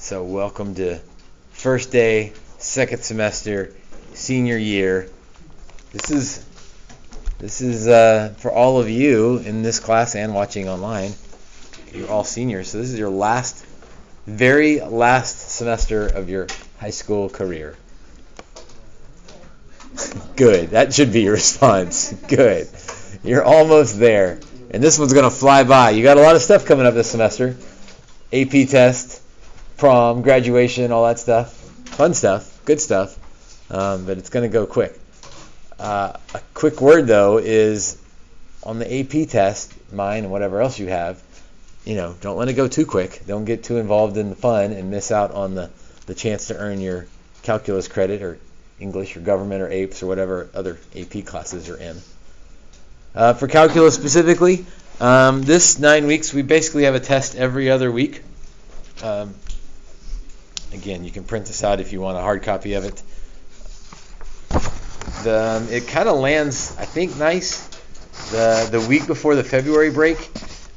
So welcome to first day, second semester, senior year. This is for all of you in this class and watching online. You're all seniors, so this is your very last semester of your high school career. Good. That should be your response. Good. You're almost there. And this one's going to fly by. You got a lot of stuff coming up this semester. AP test, prom, graduation, all that stuff. Fun stuff. Good stuff. But it's going to go quick. A quick word, though, is on the AP test, mine and whatever else you have, don't let it go too quick. Don't get too involved in the fun and miss out on the chance to earn your calculus credit or English or government or APES or whatever other AP classes you're in. For calculus specifically, this 9 weeks, we basically have a test every other week. Again, you can print this out if you want a hard copy of it. It kind of lands, I think, nice. The week before the February break,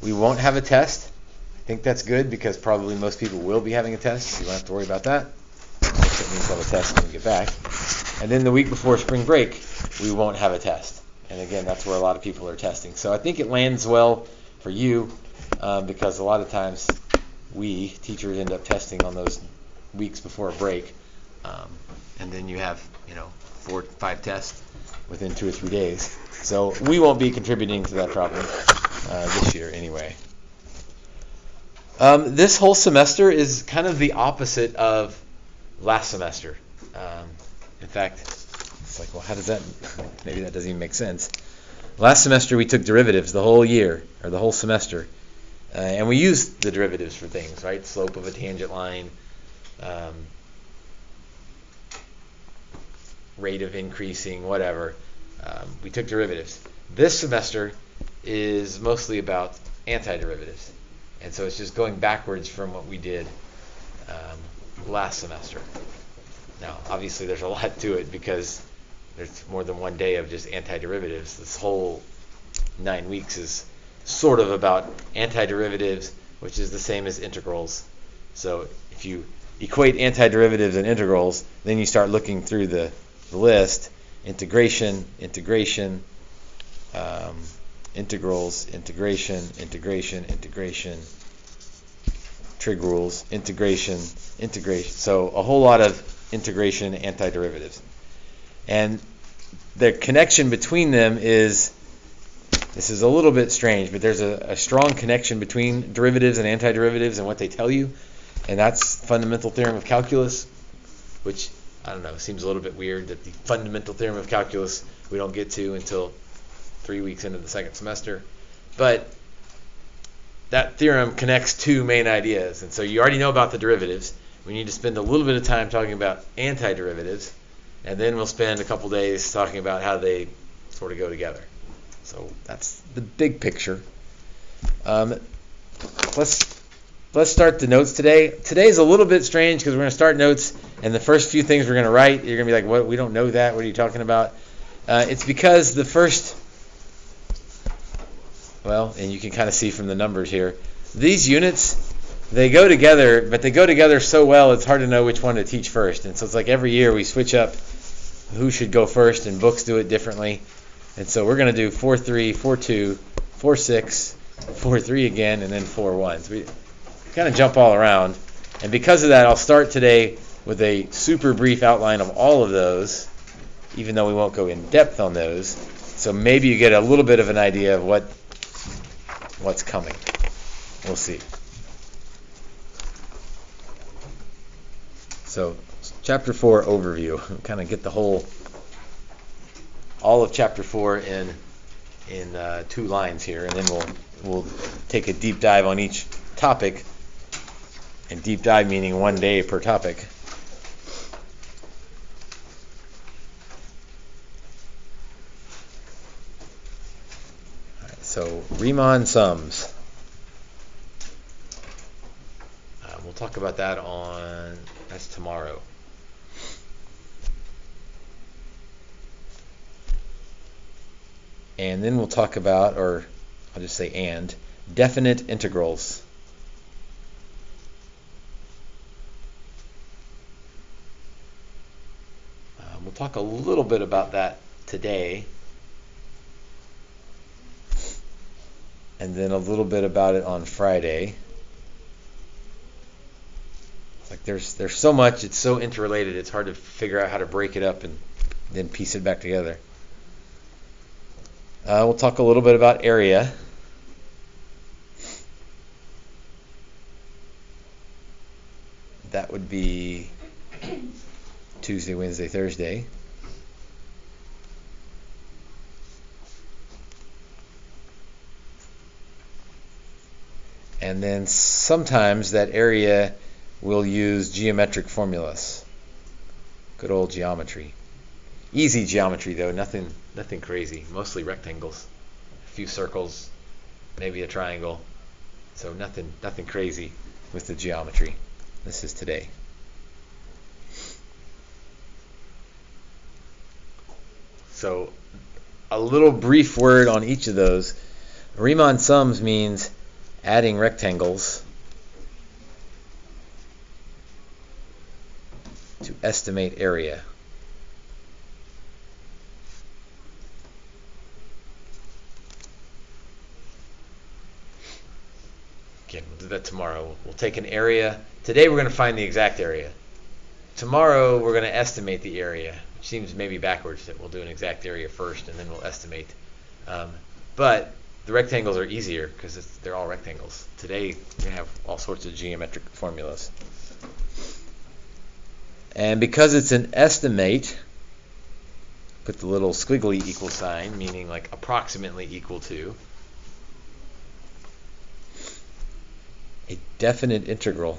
we won't have a test. I think that's good because probably most people will be having a test, so you don't have to worry about that. That means we'll have a test when we get back. And then the week before spring break, we won't have a test. And again, that's where a lot of people are testing. So I think it lands well for you because a lot of times we, teachers, end up testing on those weeks before a break. And then you have, 4 or 5 tests within 2 or 3 days. So we won't be contributing to that problem this year anyway. This whole semester is kind of the opposite of last semester. In fact, it's like, well, how does that, maybe that doesn't even make sense. Last semester we took derivatives the whole year, or the whole semester, and we used the derivatives for things, right? Slope of a tangent line, rate of increasing, whatever. We took derivatives. This semester is mostly about antiderivatives, and so it's just going backwards from what we did last semester. Now, obviously, there's a lot to it because there's more than one day of just antiderivatives. This whole 9 weeks is sort of about antiderivatives, which is the same as integrals. So if you equate antiderivatives and integrals, then you start looking through the list. Integration, integrals, integration, trig rules, integration. So a whole lot of integration antiderivatives. And the connection between them this is a little bit strange, but there's a strong connection between derivatives and antiderivatives and what they tell you. And that's fundamental theorem of calculus, which, I don't know, seems a little bit weird that the fundamental theorem of calculus we don't get to until 3 weeks into the second semester. But that theorem connects 2 main ideas. And so you already know about the derivatives. We need to spend a little bit of time talking about antiderivatives, and then we'll spend a couple days talking about how they sort of go together. So that's the big picture. Let's start the notes today. Today's a little bit strange because we're going to start notes, and the first few things we're going to write, you're going to be like, what? We don't know that. What are you talking about? It's because the first, and you can kind of see from the numbers here, these units, they go together, but they go together so well it's hard to know which one to teach first. And so it's like every year we switch up who should go first, and books do it differently. And so we're going to do 4-3, 4-2, 4-6, 4-3 again, and then 4-1. So we kind of jump all around. And because of that, I'll start today with a super brief outline of all of those, even though we won't go in depth on those. So maybe you get a little bit of an idea of what's coming. We'll see. So, Chapter 4 overview. Kind of get all of Chapter 4 in 2 lines here, and then we'll take a deep dive on each topic. And deep dive meaning 1 day per topic. All right, so Riemann Sums. We'll talk about that that's tomorrow. And then we'll talk about, or I'll just say definite integrals. talk a little bit about that today, and then a little bit about it on Friday. Like there's so much, it's so interrelated, it's hard to figure out how to break it up and then piece it back together. We'll talk a little bit about area. That would be Tuesday, Wednesday, Thursday. And then sometimes that area will use geometric formulas. Good old geometry. Easy geometry though, nothing crazy. Mostly rectangles, a few circles, maybe a triangle. So nothing crazy with the geometry. This is today. So a little brief word on each of those. Riemann sums means adding rectangles to estimate area. Again, we'll do that tomorrow. We'll take an area. Today we're going to find the exact area. Tomorrow we're going to estimate the area, which seems maybe backwards, that we'll do an exact area first and then we'll estimate. But the rectangles are easier because they're all rectangles. Today we have all sorts of geometric formulas. And because it's an estimate, put the little squiggly equal sign, meaning like approximately equal to a definite integral.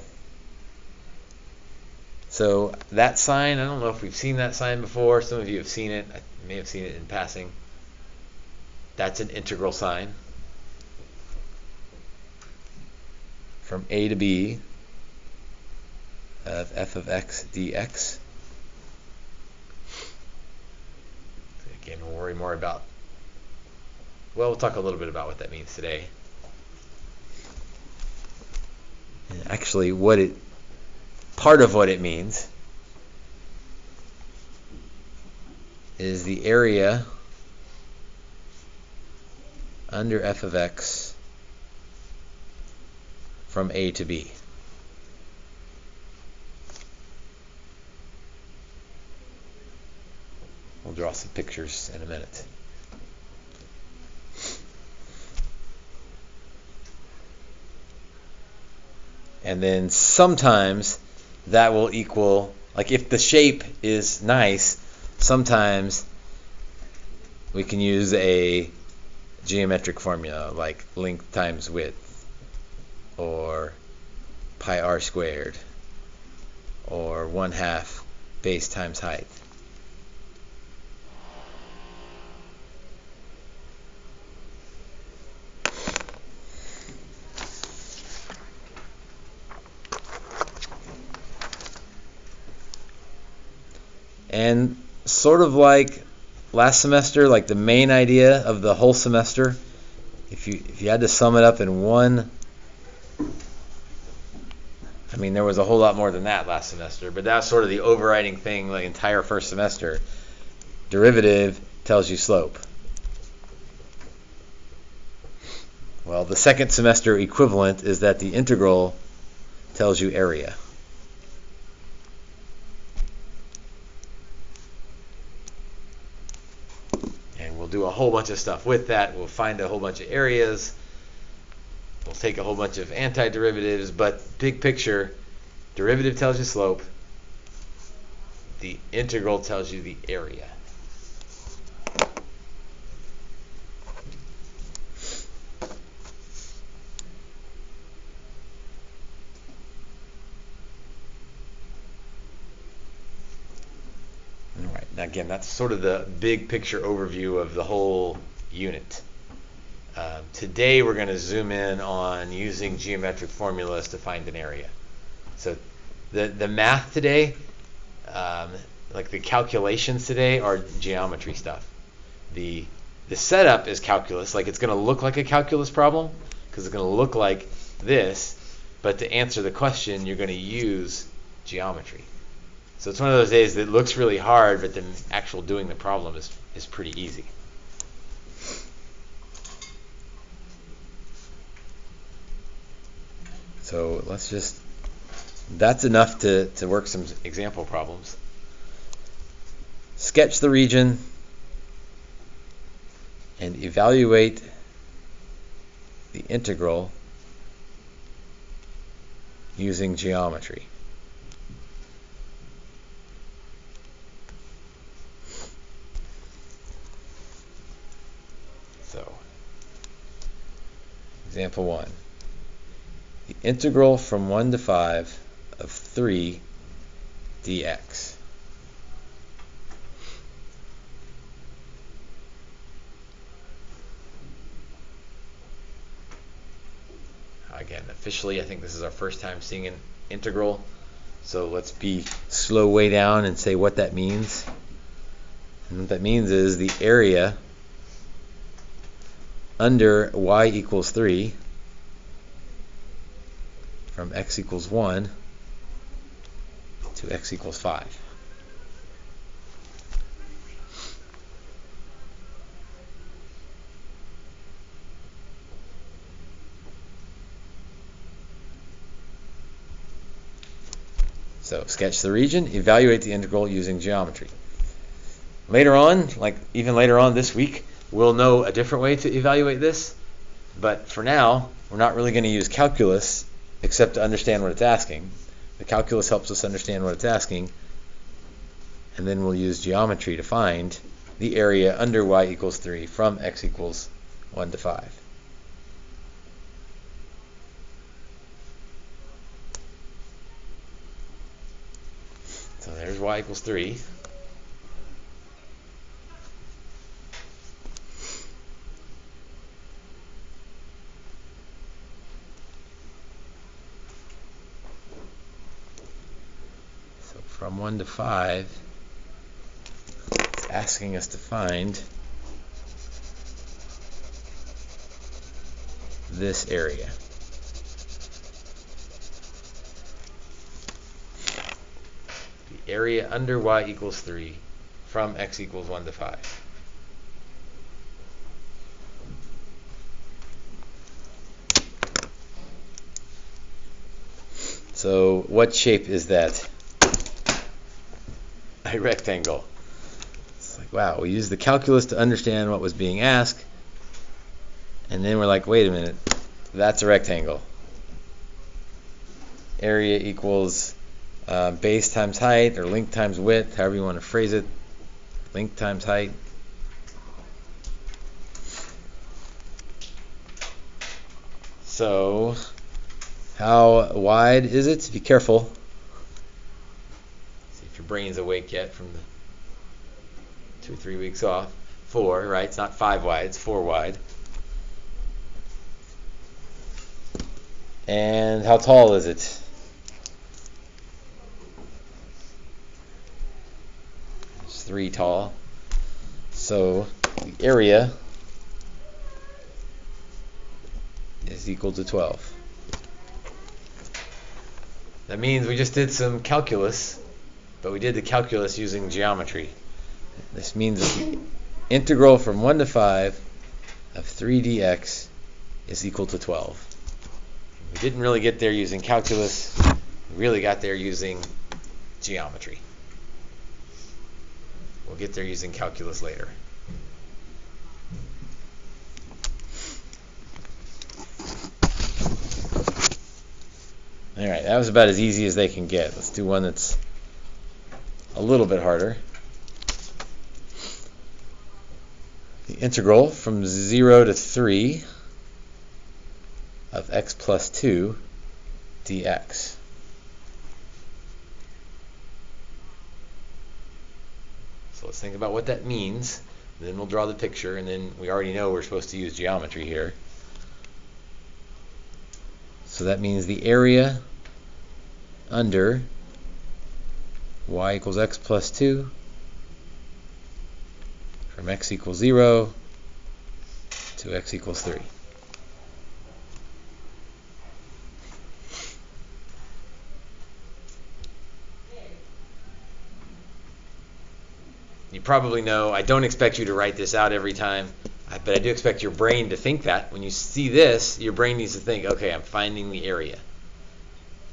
So that sign, I don't know if we've seen that sign before. Some of you have seen it. I may have seen it in passing. That's an integral sign from a to b of f of x dx. Again, we'll worry more about, well, we'll talk a little bit about what that means today. And actually, part of what it means is the area under f of x from a to b. We'll draw some pictures in a minute. And then sometimes that will equal, like if the shape is nice, sometimes we can use a geometric formula like length times width, or pi r squared, or 1/2 base times height. And sort of like last semester, like the main idea of the whole semester, if you had to sum it up in one, I mean, there was a whole lot more than that last semester, but that's sort of the overriding thing the entire first semester. Derivative tells you slope. Well, the second semester equivalent is that the integral tells you area. We'll do a whole bunch of stuff with that. We'll find a whole bunch of areas. We'll take a whole bunch of antiderivatives, but big picture, derivative tells you slope. The integral tells you the area. Now again, that's sort of the big picture overview of the whole unit. Today we're going to zoom in on using geometric formulas to find an area. So the math today, like the calculations today, are geometry stuff. The setup is calculus, like it's going to look like a calculus problem because it's going to look like this, but to answer the question you're going to use geometry. So it's one of those days that looks really hard, but then actual doing the problem is pretty easy. So that's enough to work some example problems. Sketch the region and evaluate the integral using geometry. So, example 1. The integral from 1 to 5 of 3 dx. Again, officially, I think this is our first time seeing an integral. So let's be slow way down and say what that means. And what that means is the area under y equals 3 from x equals 1 to x equals 5. So sketch the region, evaluate the integral using geometry. Later on, like even later on this week, we'll know a different way to evaluate this. But for now, we're not really going to use calculus except to understand what it's asking. The calculus helps us understand what it's asking. And then we'll use geometry to find the area under y equals 3 from x equals 1 to 5. So there's y equals 3. So from 1 to 5, it's asking us to find this area. Area under y equals 3 from x equals 1 to 5. So what shape is that? A rectangle. It's like, wow, we used the calculus to understand what was being asked, and then we're like, wait a minute, that's a rectangle. Area equals base times height, or length times width, however you want to phrase it. Length times height. So, how wide is it? Be careful. See if your brain's awake yet from the 2 or 3 weeks off. 4, right? It's not 5 wide, it's 4 wide. And how tall is it? It's 3 tall. So the area is equal to 12. That means we just did some calculus, but we did the calculus using geometry. This means that the integral from 1 to 5 of 3 dx is equal to 12. We didn't really get there using calculus. We really got there using geometry. We'll get there using calculus later. All right, that was about as easy as they can get. Let's do one that's a little bit harder. The integral from 0 to 3 of x plus 2 dx. So let's think about what that means. Then we'll draw the picture, and then we already know we're supposed to use geometry here. So that means the area under y equals x plus 2 from x equals 0 to x equals 3. you probably know I don't expect you to write this out every time, but I do expect your brain to think that. When you see this, your brain needs to think, okay, I'm finding the area.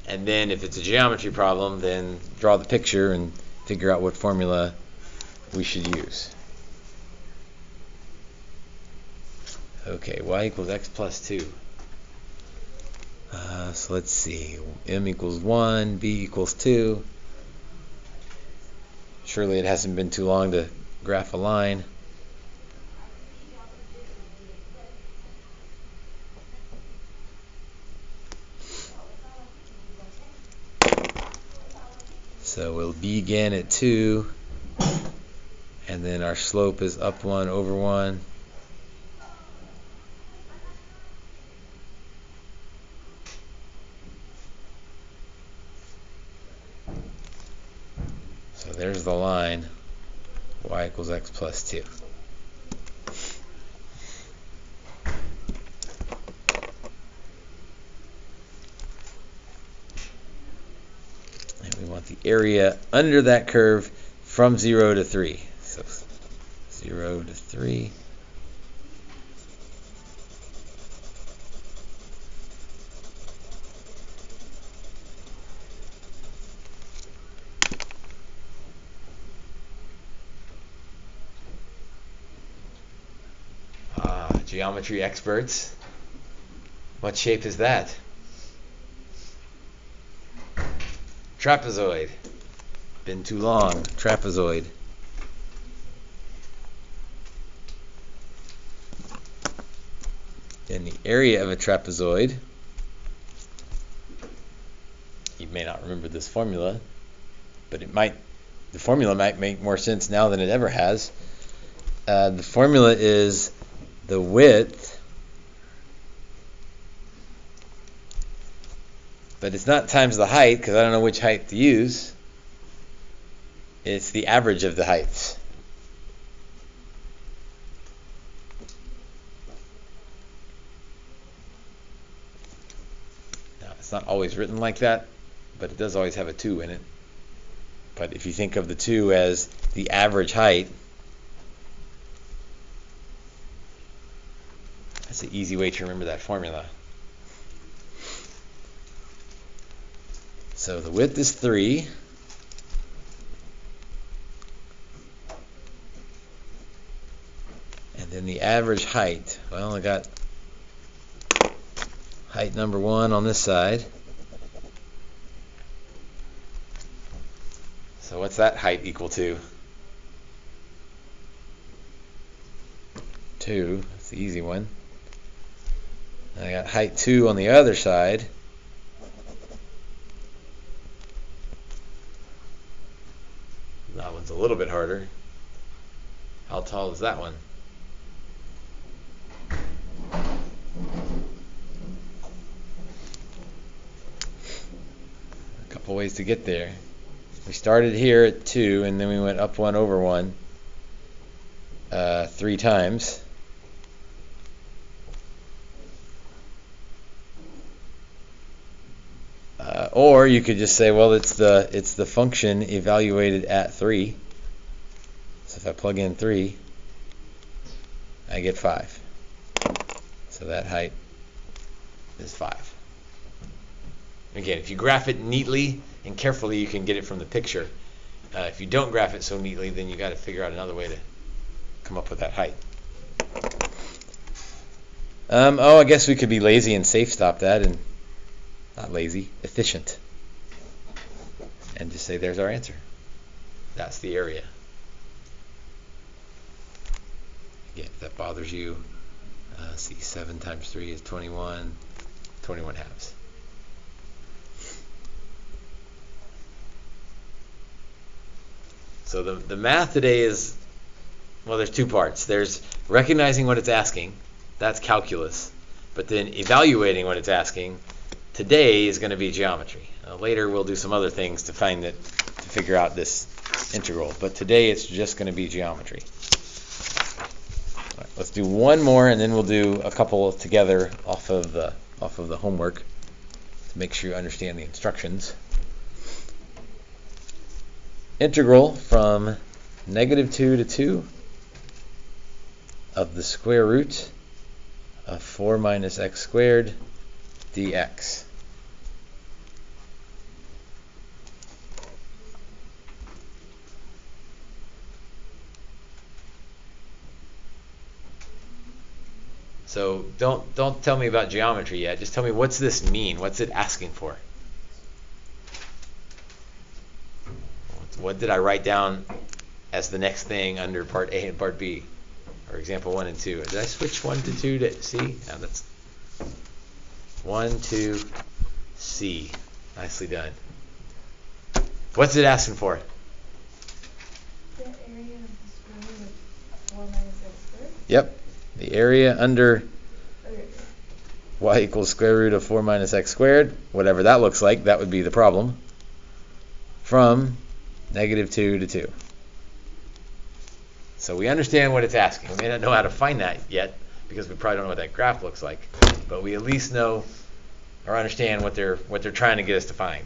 And then if it's a geometry problem, then draw the picture and figure out what formula we should use. Okay, y equals x plus 2. So let's see, m equals 1, b equals 2. Surely it hasn't been too long to graph a line. So we'll begin at 2, and then our slope is up 1 over 1. So there's the line, y equals x plus 2. And we want the area under that curve from 0 to 3. So 0 to 3. Geometry experts. What shape is that? Trapezoid. Been too long. Trapezoid. In the area of a trapezoid, you may not remember this formula, but the formula might make more sense now than it ever has. The formula is the width, but it's not times the height, because I don't know which height to use. It's the average of the heights. Now, it's not always written like that, but it does always have a 2 in it. But if you think of the 2 as the average height, that's an easy way to remember that formula. So the width is 3. And then the average height. Well, I got height number 1 on this side. So what's that height equal to? 2. That's the easy one. I got height 2 on the other side. That one's a little bit harder. How tall is that one? A couple ways to get there. We started here at 2, and then we went up 1 over 1 3 times. Or you could just say, well, it's the function evaluated at 3. So if I plug in 3, I get 5. So that height is 5. Again, if you graph it neatly and carefully, you can get it from the picture. If you don't graph it so neatly, then you got to figure out another way to come up with that height. I guess we could be lazy and safe stop that, and not lazy, efficient. And just say there's our answer. That's the area. Again, if that bothers you, see 7 times 3 is 21, 21 halves. So the math today is, well, there's 2 parts. There's recognizing what it's asking, that's calculus, but then evaluating what it's asking today is going to be geometry. Later we'll do some other things to figure out this integral, but today it's just going to be geometry. All right, let's do one more, and then we'll do a couple together off of the homework to make sure you understand the instructions. Integral from negative 2 to 2 of the square root of 4 minus x squared dx. So don't tell me about geometry yet. Just tell me, what's this mean? What's it asking for? What did I write down as the next thing under part A and part B? Or example 1 and 2. Did I switch 1 to 2 to C? No, that's 1, 2, C. Nicely done. What's it asking for? The area of the square root of 4 minus x squared? Yep. The area under y equals square root of 4 minus x squared, whatever that looks like, that would be the problem, from negative 2 to 2. So we understand what it's asking. We may not know how to find that yet, because we probably don't know what that graph looks like, but we at least know or understand what they're trying to get us to find.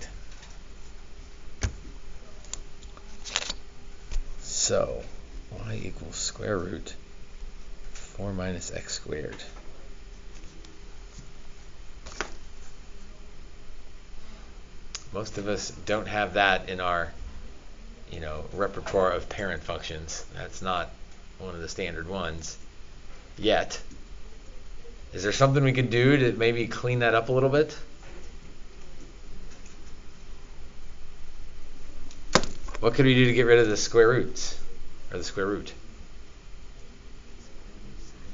So y equals square root 4 minus x squared. Most of us don't have that in our, repertoire of parent functions. That's not one of the standard ones yet. Is there something we can do to maybe clean that up a little bit? What could we do to get rid of the square roots, or the square root?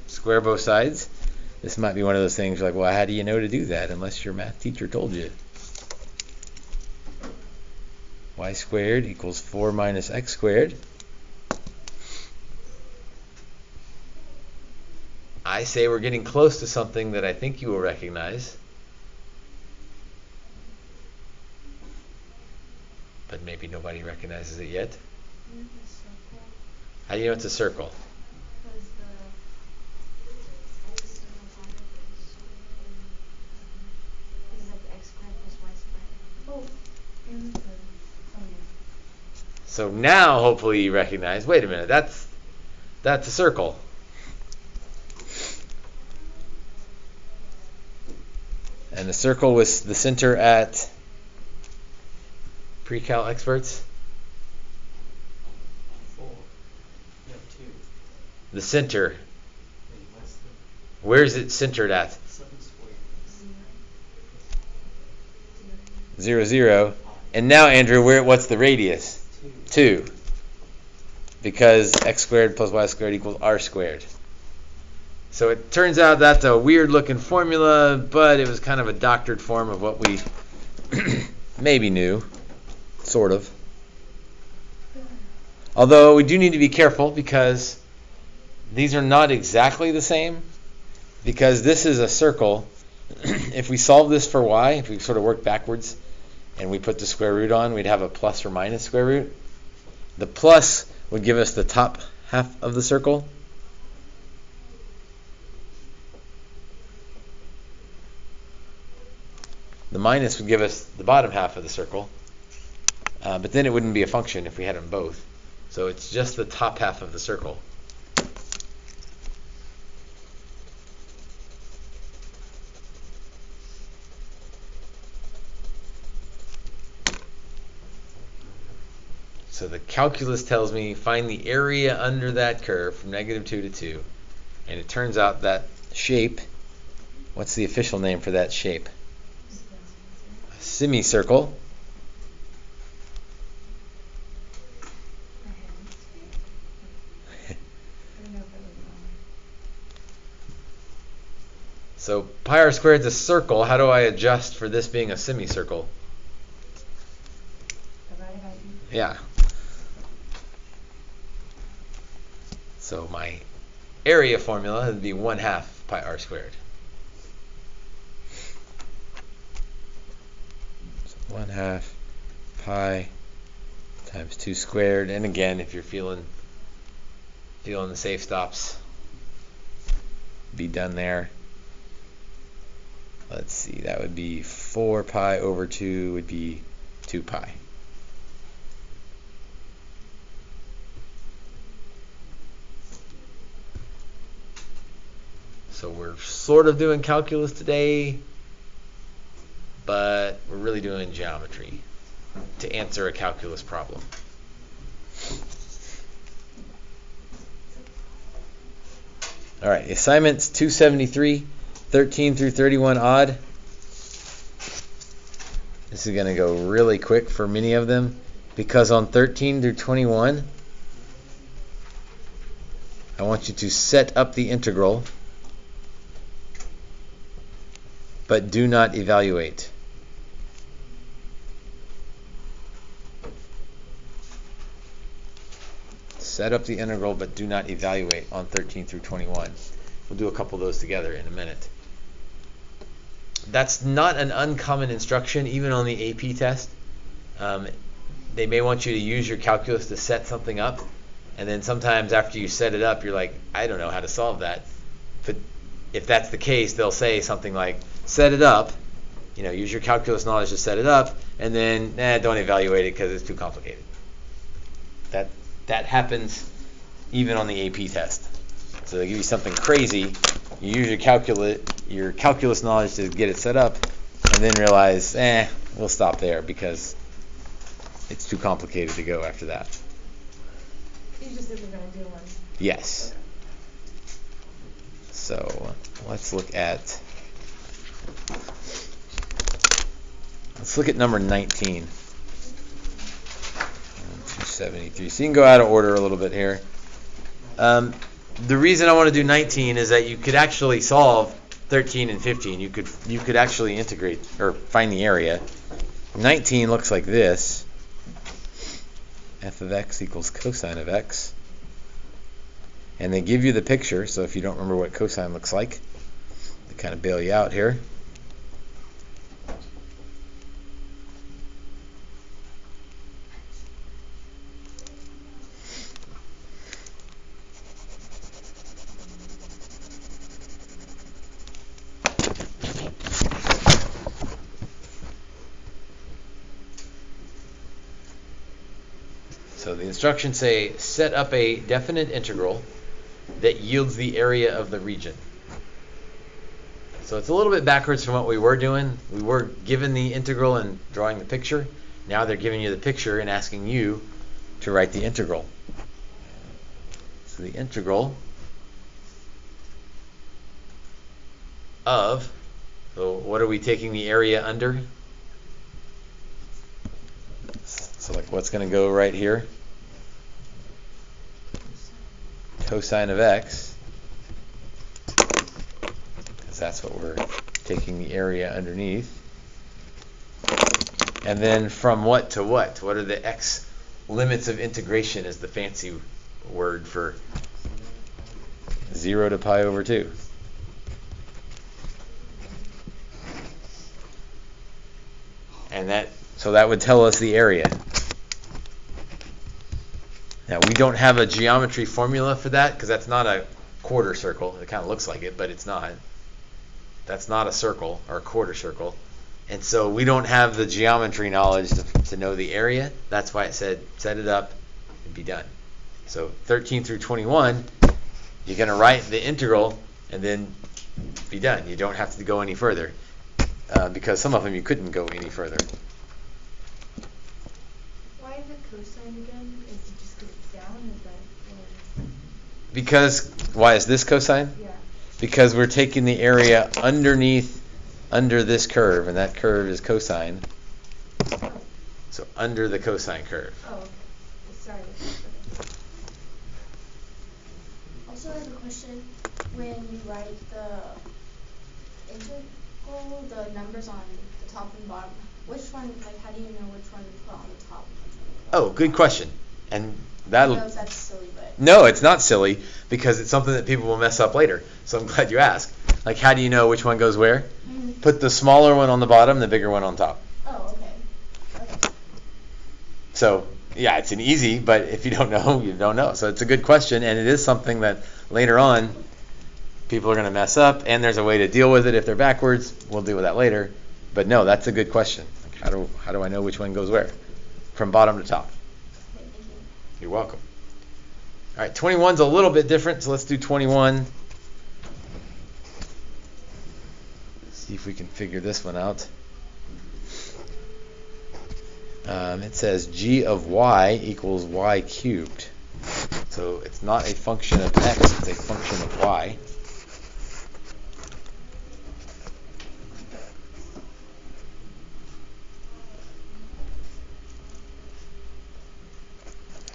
Square both sides. This might be one of those things you're like, well, how do you know to do that unless your math teacher told you? Y squared equals 4 minus x squared. I say we're getting close to something that I think you will recognize, but maybe nobody recognizes it yet. How do you know it's a circle? So now, hopefully, you recognize. Wait a minute, that's a circle. And the circle was the center at pre-cal experts. 4. No, 2. The center. Wait, what's the Where's it centered at? 7 squared? 0, 0. And now, Andrew, what's the radius? 2. Because x squared plus y squared equals r squared. So it turns out that's a weird looking formula, but it was kind of a doctored form of what we maybe knew, sort of. Although we do need to be careful because these are not exactly the same, because this is a circle. If we solve this for y, if we sort of work backwards and we put the square root on, we'd have a plus or minus square root. The plus would give us the top half of the circle. The minus would give us the bottom half of the circle. But then it wouldn't be a function if we had them both. So it's just the top half of the circle. So the calculus tells me find the area under that curve from negative 2 to 2. And it turns out that shape, what's the official name for that shape? A semicircle. So pi r squared is a circle. How do I adjust for this being a semicircle? Yeah. So my area formula would be 1/2 pi r squared. So 1/2 pi times 2 squared. And again, if you're feeling the safe stops, be done there. Let's see, that would be 4 pi over 2 would be 2 pi. So we're sort of doing calculus today, but we're really doing geometry to answer a calculus problem. All right, assignments 273, 13 through 31 odd. This is going to go really quick for many of them because on 13 through 21, I want you to set up the integral, but do not evaluate. Set up the integral, but do not evaluate on 13 through 21. We'll do a couple of those together in a minute. That's not an uncommon instruction, even on the AP test. They may want you to use your calculus to set something up, and then sometimes after you set it up, you're like, I don't know how to solve that. But if that's the case, they'll say something like, set it up, use your calculus knowledge to set it up, and then don't evaluate it because it's too complicated. That happens even on the AP test. So they give you something crazy, you use your calculus knowledge to get it set up, and then realize, we'll stop there because it's too complicated to go after that. You just said we're going to do one. Yes. So let's look at number 19. 273. So you can go out of order a little bit here. The reason I want to do 19 is that you could actually solve 13 and 15. You could actually integrate or find the area. 19 looks like this. F of x equals cosine of x. And they give you the picture, so if you don't remember what cosine looks like, they kind of bail you out here. So the instructions say, set up a definite integral that yields the area of the region. So it's a little bit backwards from what we were doing. We were given the integral and drawing the picture. Now they're giving you the picture and asking you to write the integral. So the integral of, so what are we taking the area under? So like what's going to go right here? Cosine of x, because that's what we're taking the area underneath. And then from what to what? What are the x limits of integration is the fancy word for 0 to pi over 2. And so that would tell us the area. Now, we don't have a geometry formula for that because that's not a quarter circle. It kind of looks like it, but it's not. That's not a circle or a quarter circle. And so we don't have the geometry knowledge to know the area. That's why it said set it up and be done. So 13 through 21, you're going to write the integral and then be done. You don't have to go any further because some of them you couldn't go any further. Why is it cosine again? Is it just because it's down? Is that Because, why is this cosine? Yeah. Because we're taking the area under this curve, and that curve is cosine. Oh. So under the cosine curve. Oh, okay. Sorry. Also, I have a question. When you write the integral, the numbers on the top and bottom, which one, how do you know which one to put on the top? Oh, good question. And I know that's silly, but... No, it's not silly, because it's something that people will mess up later. So I'm glad you asked. Like, how do you know which one goes where? Mm-hmm. Put the smaller one on the bottom, the bigger one on top. Oh, okay. So, yeah, it's an easy, but if you don't know, you don't know. So it's a good question, and it is something that later on people are going to mess up, and there's a way to deal with it if they're backwards. We'll deal with that later. But no, that's a good question. Like, how do I know which one goes where? From bottom to top. Okay, thank you. You're welcome. All right, 21's a little bit different, so let's do 21. see if we can figure this one out. It says g of y equals y cubed. So it's not a function of x, it's a function of y.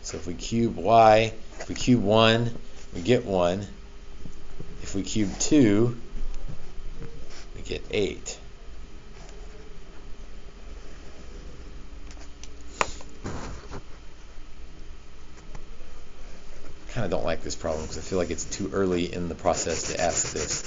So if we cube y, if we cube 1, we get 1. If we cube 2, we get 8. I kind of don't like this problem because I feel like it's too early in the process to ask this.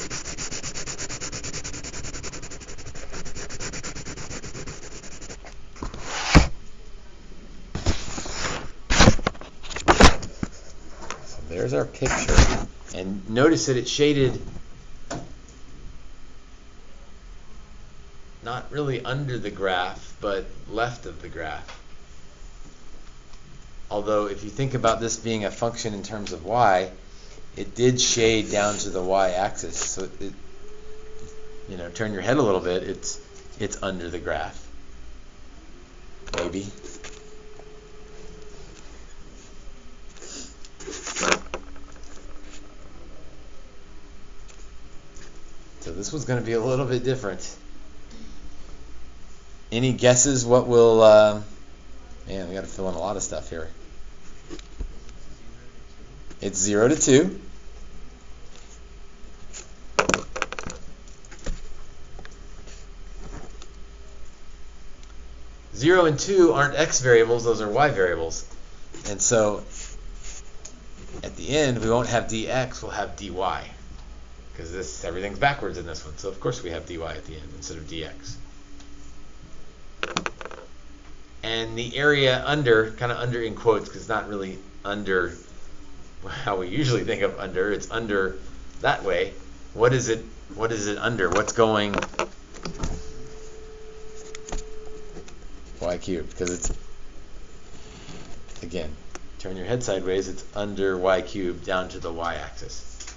There's our picture, and notice that it's shaded not really under the graph, but left of the graph. Although if you think about this being a function in terms of y, it did shade down to the y-axis. So it, turn your head a little bit, it's under the graph. Maybe. So this one's going to be a little bit different. Any guesses what will... man, we got to fill in a lot of stuff here. It's 0 to 2. Zero and 2 aren't x variables, those are y variables. And so at the end, we won't have dx, we'll have dy. Because everything's backwards in this one. So of course we have dy at the end instead of dx. And the area under, kind of under in quotes, because it's not really under how we usually think of under. It's under that way. What is it under? What's going y cubed? Because it's, again, turn your head sideways, it's under y cubed down to the y-axis.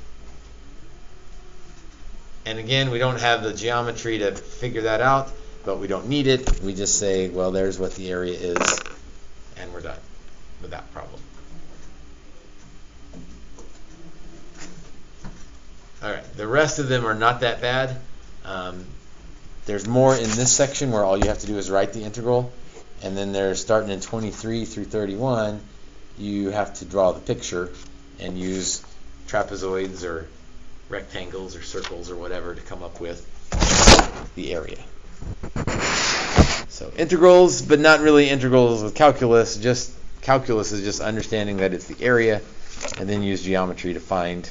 And again, we don't have the geometry to figure that out, but we don't need it. We just say, well, there's what the area is, and we're done with that problem. All right, the rest of them are not that bad. There's more in this section where all you have to do is write the integral, and then there's starting in 23 through 31, you have to draw the picture and use trapezoids or rectangles or circles or whatever to come up with the area. So integrals, but not really integrals with calculus. Just calculus is just understanding that it's the area, and then use geometry to find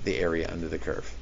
the area under the curve.